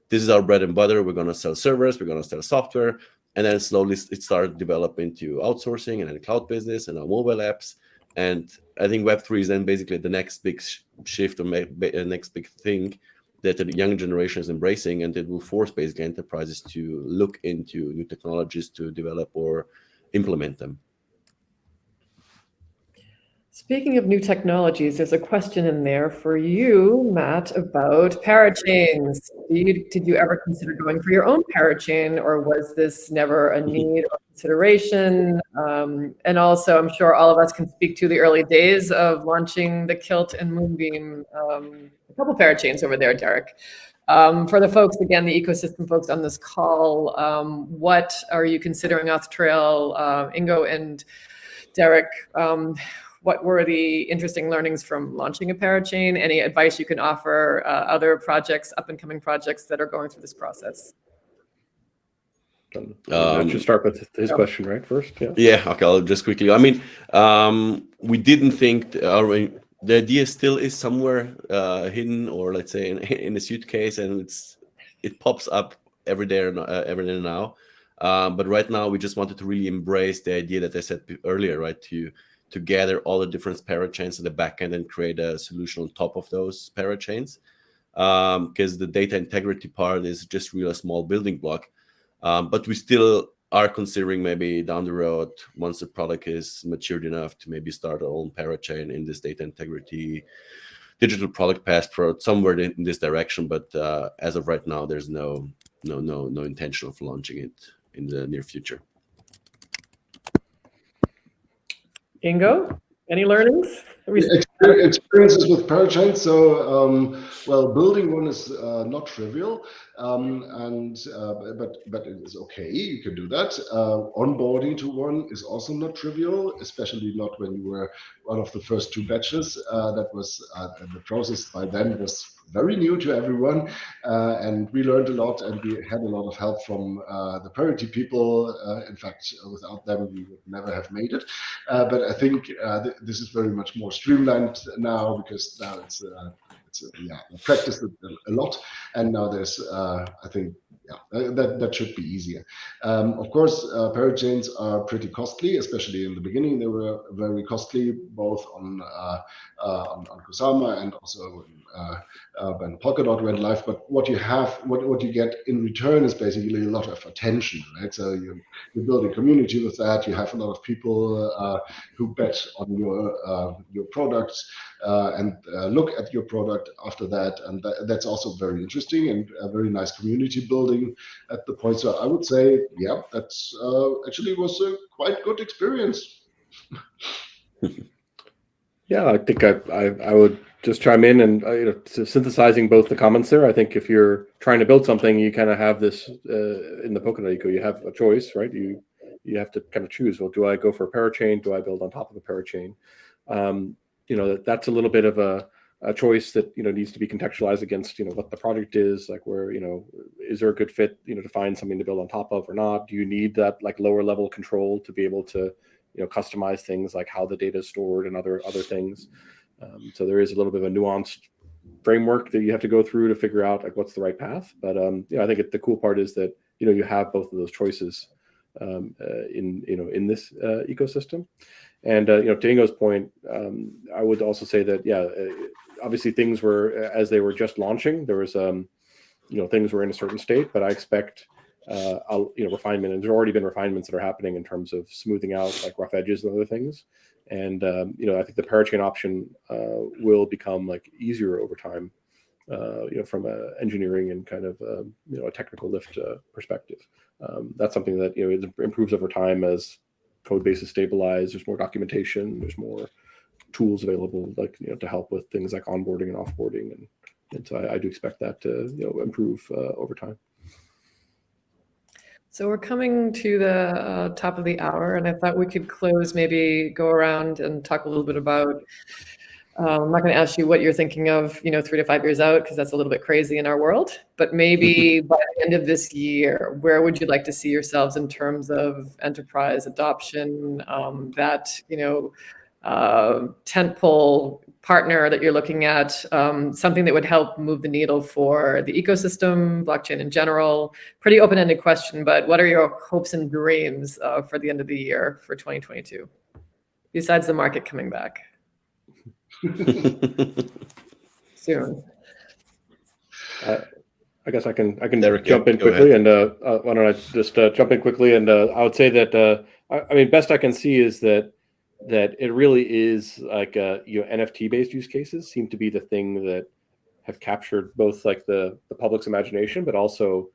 this is our bread and butter. We're going to sell servers. We're going to sell software. And then slowly it started developing into outsourcing and then cloud business and mobile apps. And I think Web3 is then basically the next big shift or next big thing that the young generation is embracing. And it will force basically enterprises to look into new technologies to develop or implement them. Speaking of new technologies, there's a question in there for you, Matt, about parachains. Did you ever consider going for your own parachain, or was this never a need or consideration? And also, I'm sure all of us can speak to the early days of launching the KILT and Moonbeam, a couple parachains over there, Derek. For the folks, again, the ecosystem folks on this call, what are you considering Authtrail, Ingo and Derek? What were the interesting learnings from launching a parachain? Any advice you can offer other projects, up-and-coming projects that are going through this process? I should start with his question, right, first? Yeah, okay, I'll just quickly. I mean, we didn't think, the idea still is somewhere hidden, or let's say in a suitcase, and it pops up every day and now. But right now, we just wanted to really embrace the idea that I said earlier, right, to gather all the different parachains in the backend and create a solution on top of those parachains. Because the data integrity part is just really a small building block. But we still are considering maybe down the road, once the product is matured enough, to maybe start our own parachain in this data integrity digital product passport, somewhere in this direction. But as of right now, there's no intention of launching it in the near future. Ingo, any learnings? Experiences with parachains. So, well, building one is not trivial, but it is okay. You can do that. Onboarding to one is also not trivial, especially not when you were one of the first 2 batches. That was the process by then was very new to everyone, and we learned a lot, and we had a lot of help from the parity people. In fact, without them, we would never have made it. But I think this is very much more streamlined now, because now it's I practiced it a lot, and now there's I think that should be easier. Of course, parachains are pretty costly, especially in the beginning. They were very costly, both on Kusama and also when Polkadot went live. But what you get in return is basically a lot of attention, right? So you build a community with that. You have a lot of people who bet on your products and look at your product after that, and that's also very interesting and a very nice community building at the point. So I would say, yeah, that's actually was a quite good experience. Yeah, I think I would just chime in and synthesizing both the comments there. I think if you're trying to build something, you kind of have this in the Polkadot eco. You have a choice, right? You have to kind of choose. Well, do I go for a parachain? Do I build on top of a parachain? That's a little bit of a choice that needs to be contextualized against what the project is, like where is there a good fit to find something to build on top of or not. Do you need that like lower level control to be able to customize things like how the data is stored and other things. So there is a little bit of a nuanced framework that you have to go through to figure out like what's the right path. But I think the cool part is that you have both of those choices in this ecosystem. And to Ingo's point, I would also say that obviously things were as they were just launching. There was things were in a certain state, but I expect refinement, and there's already been refinements that are happening in terms of smoothing out like rough edges and other things. And I think the parachain option will become like easier over time, from a engineering and kind of a technical lift perspective. That's something that it improves over time as code bases stabilize. There's more documentation. There's more tools available, like to help with things like onboarding and offboarding, and so I do expect that to improve over time. So we're coming to the top of the hour, and I thought we could close, maybe go around and talk a little bit about, I'm not going to ask you what you're thinking of, 3 to 5 years out, because that's a little bit crazy in our world, but maybe by the end of this year, where would you like to see yourselves in terms of enterprise adoption, that, tentpole partner that you're looking at, something that would help move the needle for the ecosystem, blockchain in general? Pretty open-ended question, but what are your hopes and dreams for the end of the year for 2022, besides the market coming back soon? I guess I can jump in quickly, and why don't I just jump in quickly? And I would say that best I can see is that it really is like NFT based use cases seem to be the thing that have captured both like the public's imagination, but also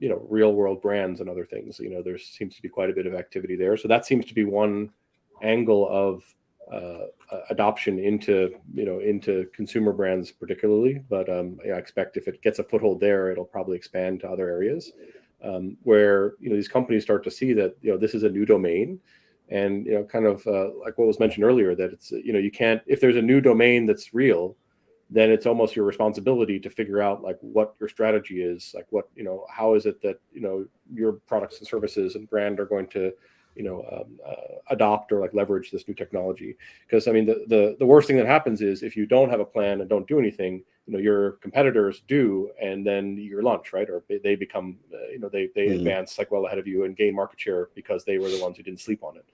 real world brands and other things. There seems to be quite a bit of activity there. So that seems to be one angle of adoption into consumer brands particularly. But I expect if it gets a foothold there, it'll probably expand to other areas where these companies start to see that this is a new domain. And kind of like what was mentioned earlier, that it's you can't, if there's a new domain that's real, then it's almost your responsibility to figure out like what your strategy is, like what how is it that your products and services and brand are going to adopt or like leverage this new technology. Because the worst thing that happens is if you don't have a plan and don't do anything, your competitors do, and then you're lunch, right? Or they become they advance like well ahead of you and gain market share because they were the ones who didn't sleep on it.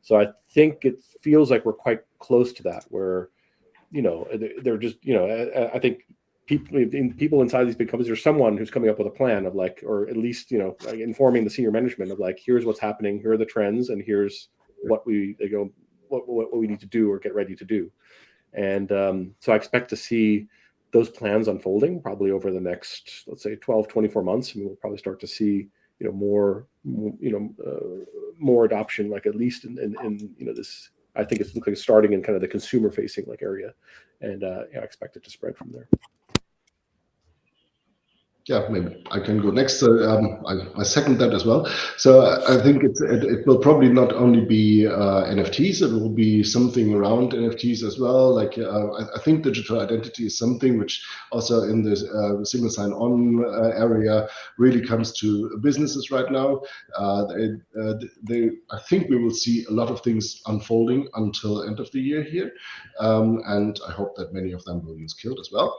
So I think it feels like we're quite close to that, where they're just I think people inside these big companies, there's someone who's coming up with a plan of like, or at least like informing the senior management of like, here's what's happening, here are the trends, and here's what we what we need to do or get ready to do. And so I expect to see those plans unfolding probably over the next, let's say 12-24 months, and we'll probably start to see more adoption, like at least in this. I think it's looking like starting in kind of the consumer facing like area, and I expect it to spread from there. yeah, maybe I can go next. I second that as well. So I think it will probably not only be NFTs, it will be something around NFTs as well. Like I think digital identity is something which also in the single sign-on area really comes to businesses right now. I think we will see a lot of things unfolding until end of the year here, and I hope that many of them will use KILT as well.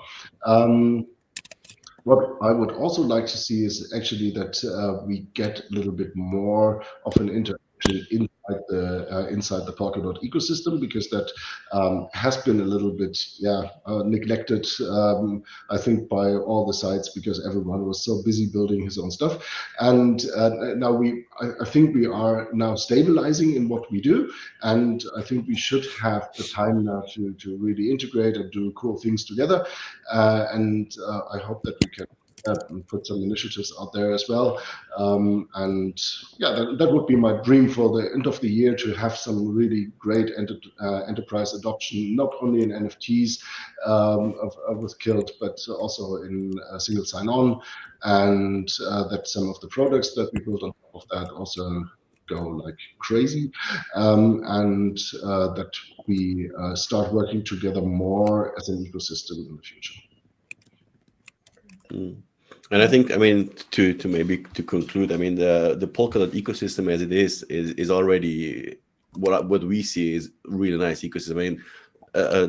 What I would also like to see is actually that we get a little bit more of an interaction inside the Polkadot ecosystem, because that has been a little bit neglected, I think, by all the sites, because everyone was so busy building his own stuff. And now I think we are now stabilizing in what we do, and I think we should have the time now to really integrate and do cool things together. And I hope that we can put some initiatives out there as well. And yeah, that would be my dream for the end of the year, to have some really great enterprise adoption, not only in NFTs with KILT, but also in single sign-on, and that some of the products that we build on top of that also go like crazy, and that we start working together more as an ecosystem in the future. And I think, I mean, to maybe to conclude, I mean, the Polkadot ecosystem as it is already what we see is really nice ecosystem. I mean,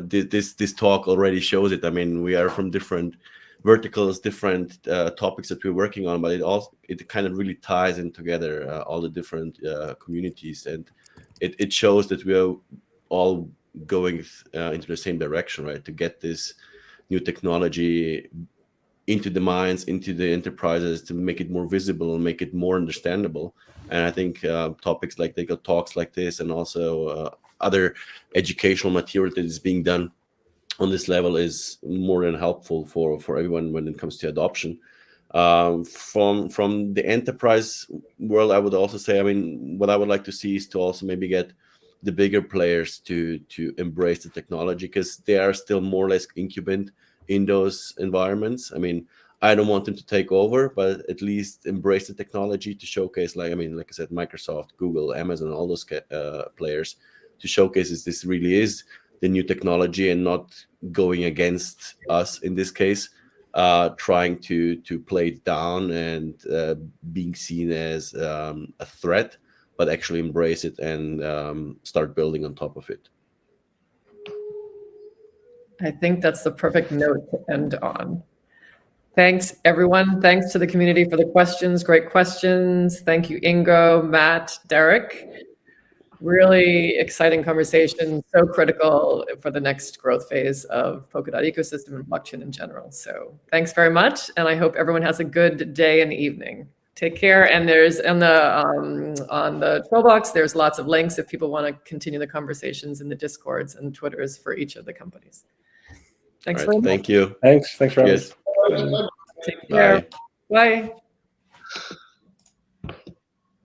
this talk already shows it. I mean, we are from different verticals, different topics that we're working on, but it kind of really ties in together all the different communities, and it shows that we are all going into the same direction, right? To get this new technology into the minds, into the enterprises, to make it more visible and make it more understandable. And I think topics like talks like this, and also other educational material that is being done on this level, is more than helpful for everyone when it comes to adoption. From the enterprise world, I would also say, I mean, what I would like to see is to also maybe get the bigger players to embrace the technology, because they are still more or less incumbent in those environments. I mean, I don't want them to take over, but at least embrace the technology to showcase, like I said, Microsoft, Google, Amazon, all those players, to showcase this really is the new technology, and not going against us in this case, trying to play it down and being seen as a threat, but actually embrace it and start building on top of it. I think that's the perfect note to end on. Thanks, everyone. Thanks to the community for the questions. Great questions. Thank you, Ingo, Matt, Derek. Really exciting conversation, so critical for the next growth phase of Polkadot ecosystem and blockchain in general. So thanks very much, and I hope everyone has a good day and evening. Take care. And there's on the troll box, there's lots of links if people want to continue the conversations in the Discords and Twitters for each of the companies. Thanks very much. Thank you. Thanks for having us. Take care. Bye.